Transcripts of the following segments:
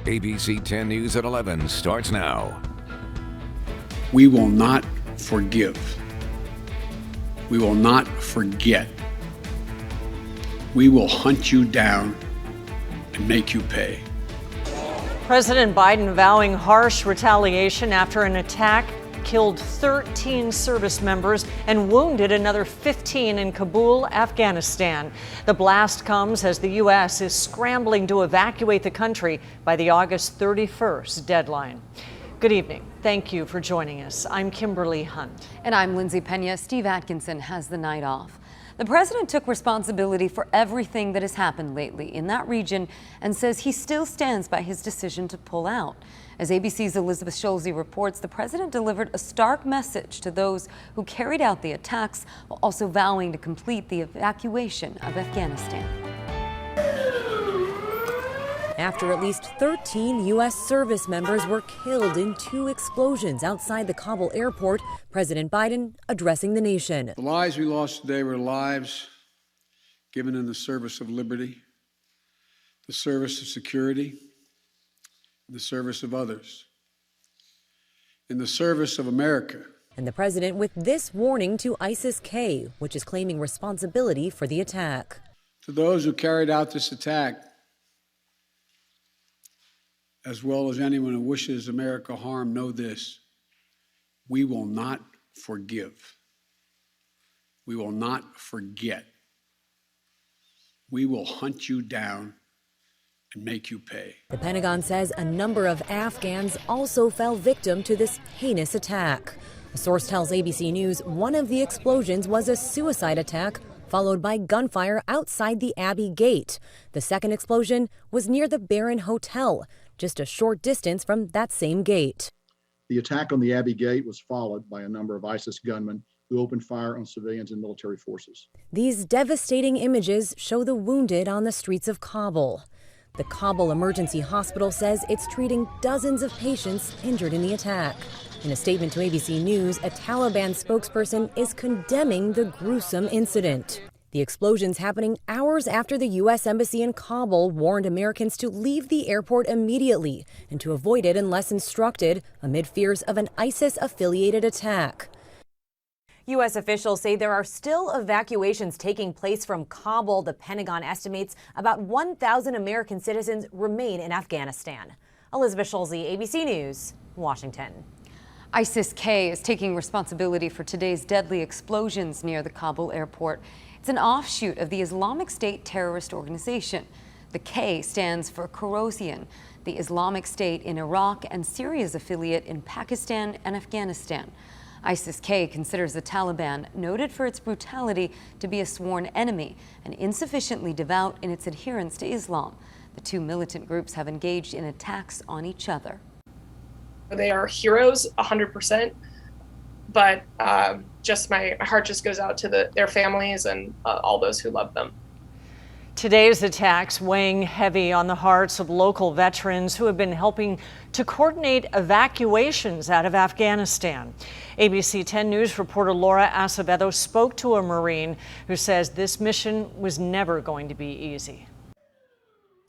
ABC 10 News at 11 starts now. We will not forgive. We will not forget. We will hunt you down and make you pay. President Biden vowing harsh retaliation after an attack killed 13 service members and wounded another 15 in Kabul, Afghanistan. The blast comes as the U.S. is scrambling to evacuate the country by the August 31st deadline. Good evening. Thank you for joining us. I'm Kimberly Hunt. And I'm Lindsay Pena. Steve Atkinson has the night off. The president took responsibility for everything that has happened lately in that region and says he still stands by his decision to pull out. As ABC's Elizabeth Schulze reports, the president delivered a stark message to those who carried out the attacks while also vowing to complete the evacuation of Afghanistan. After at least 13 U.S. service members were killed in 2 explosions outside the Kabul airport, President Biden addressing the nation. The lives we lost today were lives given in the service of liberty, the service of security, in the service of others, in the service of America. And the president with this warning to ISIS-K, which is claiming responsibility for the attack. To those who carried out this attack, as well as anyone who wishes America harm, know this: we will not forgive. We will not forget. We will hunt you down and make you pay. The Pentagon says a number of Afghans also fell victim to this heinous attack. A source tells ABC News one of the explosions was a suicide attack followed by gunfire outside the Abbey Gate. The second explosion was near the Barron Hotel, just a short distance from that same gate. The attack on the Abbey Gate was followed by a number of ISIS gunmen who opened fire on civilians and military forces. These devastating images show the wounded on the streets of Kabul. The Kabul Emergency Hospital says it's treating dozens of patients injured in the attack. In a statement to ABC News, a Taliban spokesperson is condemning the gruesome incident. The explosions happening hours after the U.S. Embassy in Kabul warned Americans to leave the airport immediately and to avoid it unless instructed, amid fears of an ISIS-affiliated attack. U.S. officials say there are still evacuations taking place from Kabul. The Pentagon estimates about 1,000 American citizens remain in Afghanistan. Elizabeth Schulze, ABC News, Washington. ISIS-K is taking responsibility for today's deadly explosions near the Kabul airport. It's an offshoot of the Islamic State terrorist organization. The K stands for Khorasan, the Islamic State in Iraq and Syria's affiliate in Pakistan and Afghanistan. ISIS-K considers the Taliban, noted for its brutality, to be a sworn enemy and insufficiently devout in its adherence to Islam. The 2 militant groups have engaged in attacks on each other. They are heroes, 100%, but my heart just goes out to their families and all those who love them. Today's attacks weighing heavy on the hearts of local veterans who have been helping to coordinate evacuations out of Afghanistan. ABC 10 News reporter Laura Acevedo spoke to a Marine who says this mission was never going to be easy.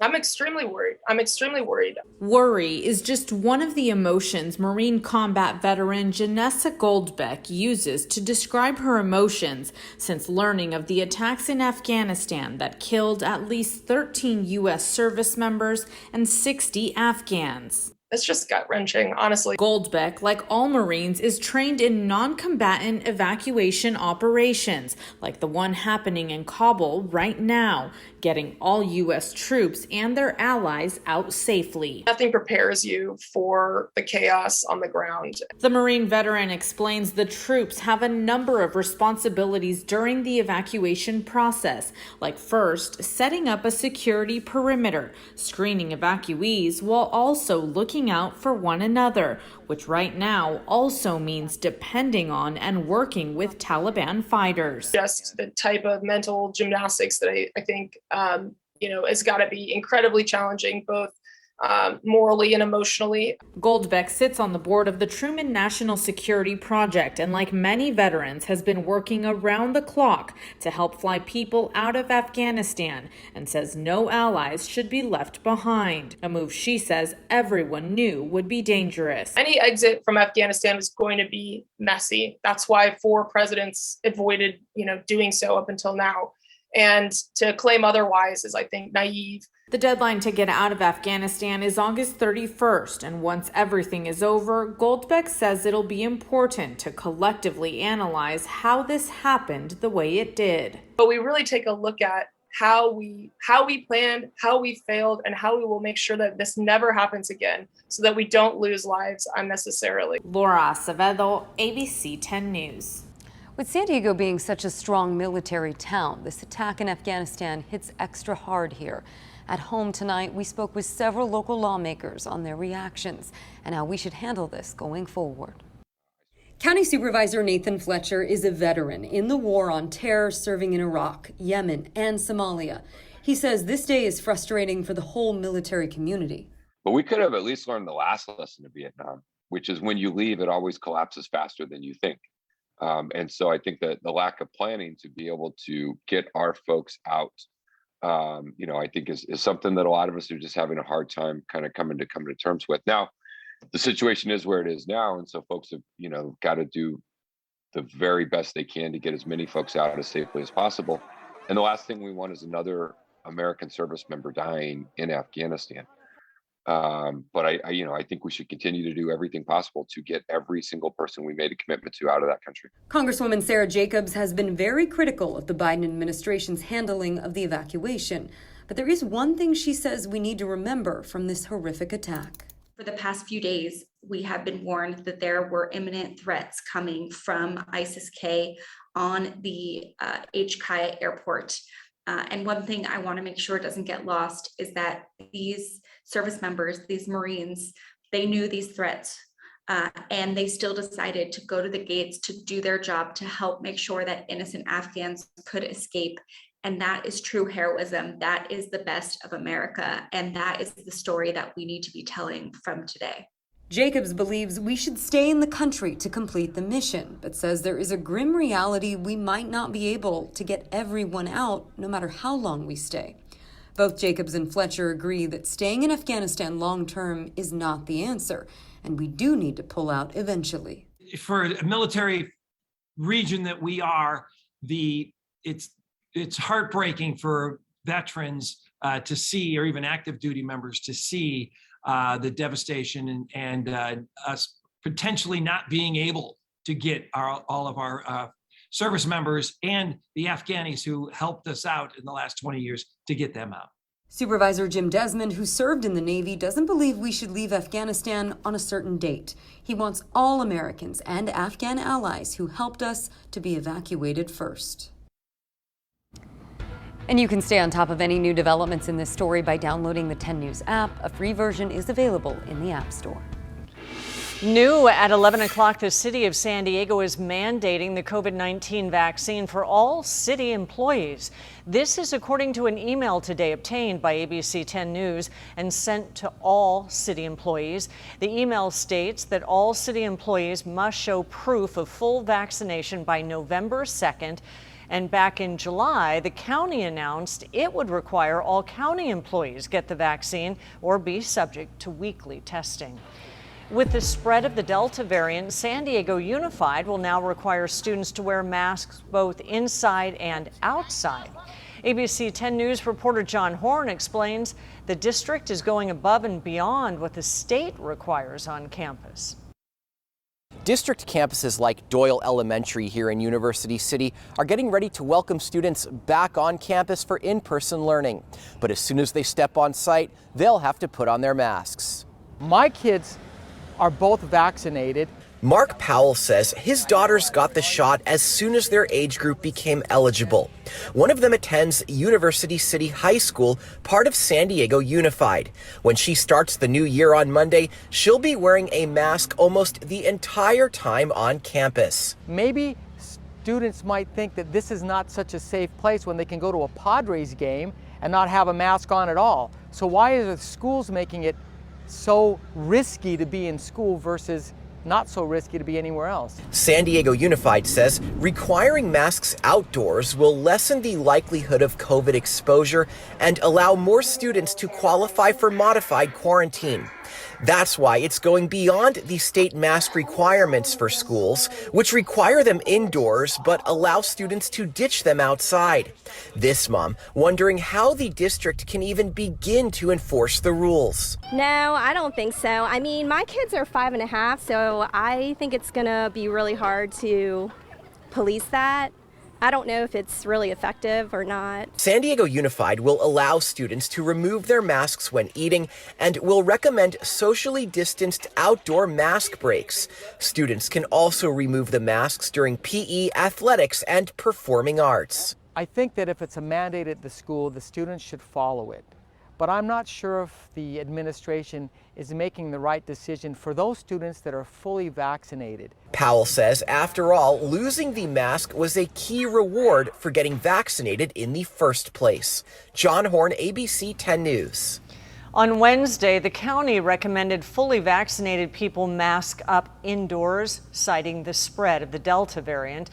I'm extremely worried. Worry is just one of the emotions Marine combat veteran Janessa Goldbeck uses to describe her emotions since learning of the attacks in Afghanistan that killed at least 13 U.S. service members and 60 Afghans. It's just gut-wrenching, honestly. Goldbeck, like all Marines, is trained in non-combatant evacuation operations, like the one happening in Kabul right now, getting all U.S. troops and their allies out safely. Nothing prepares you for the chaos on the ground. The Marine veteran explains the troops have a number of responsibilities during the evacuation process, like first, setting up a security perimeter, screening evacuees while also looking out for one another, which right now also means depending on and working with Taliban fighters. Just the type of mental gymnastics that I think, it's got to be incredibly challenging, both morally and emotionally. Goldbeck sits on the board of the Truman National Security Project and, like many veterans, has been working around the clock to help fly people out of Afghanistan and says no allies should be left behind, a move she says everyone knew would be dangerous. Any exit from Afghanistan is going to be messy. That's why 4 presidents avoided, doing so up until now. And to claim otherwise is, I think, naive. The deadline to get out of Afghanistan is August 31st, and once everything is over, Goldbeck says it'll be important to collectively analyze how this happened the way it did. But we really take a look at how we planned, how we failed, and how we will make sure that this never happens again so that we don't lose lives unnecessarily. Laura Acevedo, ABC 10 News. With San Diego being such a strong military town, this attack in Afghanistan hits extra hard here. At home tonight, we spoke with several local lawmakers on their reactions and how we should handle this going forward. County Supervisor Nathan Fletcher is a veteran in the war on terror, serving in Iraq, Yemen, and Somalia. He says this day is frustrating for the whole military community. But we could have at least learned the last lesson of Vietnam, which is when you leave, it always collapses faster than you think. And so I think that the lack of planning to be able to get our folks out, I think is something that a lot of us are just having a hard time kind of coming to terms with. Now, the situation is where it is now. And so folks have, got to do the very best they can to get as many folks out as safely as possible. And the last thing we want is another American service member dying in Afghanistan. But I think we should continue to do everything possible to get every single person we made a commitment to out of that country. Congresswoman Sarah Jacobs has been very critical of the Biden administration's handling of the evacuation. But there is one thing she says we need to remember from this horrific attack. For the past few days, we have been warned that there were imminent threats coming from ISIS-K on the HK airport. And one thing I want to make sure doesn't get lost is that these service members, these Marines, they knew these threats and they still decided to go to the gates to do their job to help make sure that innocent Afghans could escape. And that is true heroism. That is the best of America. And that is the story that we need to be telling from today. Jacobs believes we should stay in the country to complete the mission, but says there is a grim reality we might not be able to get everyone out, no matter how long we stay. Both Jacobs and Fletcher agree that staying in Afghanistan long-term is not the answer, and we do need to pull out eventually. For a military region that we are, it's heartbreaking for veterans to see, or even active duty members to see the devastation and us potentially not being able to get all of our service members and the Afghanis who helped us out in the last 20 years to get them out. Supervisor Jim Desmond, who served in the Navy, doesn't believe we should leave Afghanistan on a certain date. He wants all Americans and Afghan allies who helped us to be evacuated first. And you can stay on top of any new developments in this story by downloading the 10 News app. A free version is available in the App Store. New at 11 o'clock, the city of San Diego is mandating the COVID-19 vaccine for all city employees. This is according to an email today obtained by ABC 10 News and sent to all city employees. The email states that all city employees must show proof of full vaccination by November 2nd. And back in July, the county announced it would require all county employees get the vaccine or be subject to weekly testing. With the spread of the Delta variant, San Diego Unified will now require students to wear masks both inside and outside. ABC 10 News reporter John Horn explains the district is going above and beyond what the state requires on campus. District campuses like Doyle Elementary here in University City are getting ready to welcome students back on campus for in-person learning. But as soon as they step on site, they'll have to put on their masks. My kids are both vaccinated. Mark Powell says his daughters got the shot as soon as their age group became eligible. One of them attends University City High School, part of San Diego Unified. When she starts the new year on Monday, she'll be wearing a mask almost the entire time on campus. Maybe students might think that this is not such a safe place when they can go to a Padres game and not have a mask on at all. So why are the schools making it it's so risky to be in school versus not so risky to be anywhere else. San Diego Unified says requiring masks outdoors will lessen the likelihood of COVID exposure and allow more students to qualify for modified quarantine. That's why it's going beyond the state mask requirements for schools, which require them indoors but allow students to ditch them outside. This mom wondering how the district can even begin to enforce the rules. No, I don't think so. I mean, my kids are 5.5, so I think it's gonna be really hard to police that. I don't know if it's really effective or not. San Diego Unified will allow students to remove their masks when eating and will recommend socially distanced outdoor mask breaks. Students can also remove the masks during PE, athletics, and performing arts. I think that if it's a mandate at the school, the students should follow it. But I'm not sure if the administration is making the right decision for those students that are fully vaccinated. Powell says, after all, losing the mask was a key reward for getting vaccinated in the first place. John Horn, ABC 10 News. On Wednesday, the county recommended fully vaccinated people mask up indoors, citing the spread of the Delta variant.